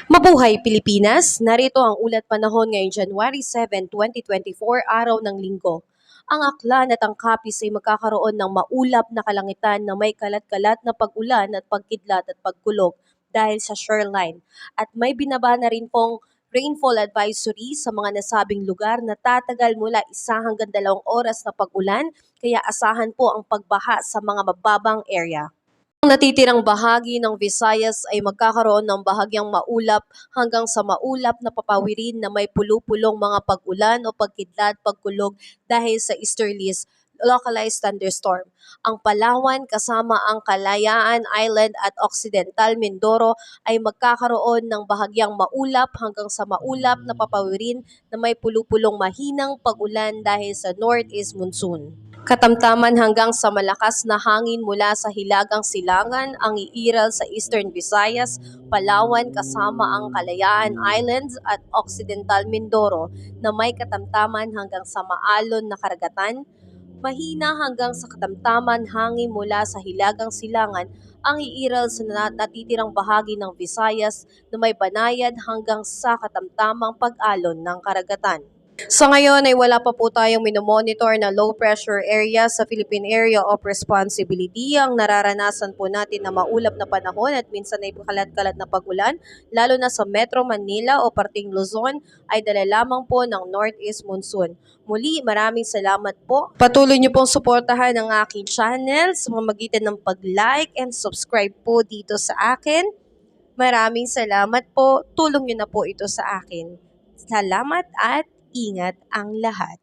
Mabuhay Pilipinas! Narito ang ulat panahon ngayong January 7, 2024, araw ng Linggo. Ang Aklan at ang Capiz ay magkakaroon ng maulap na kalangitan na may kalat-kalat na pag-ulan at pagkidlat at pagkulog dahil sa shoreline. At may binaba na rin pong rainfall advisory sa mga nasabing lugar na tatagal mula 1 hanggang 2 oras na pag-ulan, kaya asahan po ang pagbaha sa mga mababang area. Ang natitirang bahagi ng Visayas ay magkakaroon ng bahagyang maulap hanggang sa maulap na papawirin na may pulu-pulong mga pag-ulan o pagkidlat, pagkulog dahil sa easterlies localized thunderstorm. Ang Palawan kasama ang Kalayaan Island at Occidental Mindoro ay magkakaroon ng bahagyang maulap hanggang sa maulap na papawirin na may pulu-pulong mahinang pag-ulan dahil sa northeast monsoon. Katamtaman hanggang sa malakas na hangin mula sa Hilagang Silangan ang iiral sa Eastern Visayas, Palawan kasama ang Kalayaan Islands at Occidental Mindoro na may katamtaman hanggang sa maalon na karagatan. Mahina hanggang sa katamtaman hangin mula sa Hilagang Silangan ang iiral sa natitirang bahagi ng Visayas na may banayad hanggang sa katamtamang pag-alon ng karagatan. Sa ngayon ay wala pa po tayong minomonitor na low pressure area sa Philippine Area of Responsibility. Ang nararanasan po natin na maulap na panahon at minsan ay kalat-kalat na pag-ulan, lalo na sa Metro Manila o parting Luzon, ay dala lamang po ng northeast monsoon. Muli, maraming salamat po. Patuloy niyo pong suportahan ang aking channel sa pamamagitan ng pag-like and subscribe po dito sa akin. Maraming salamat po. Tulong niyo na po ito sa akin. Salamat at ingat ang lahat.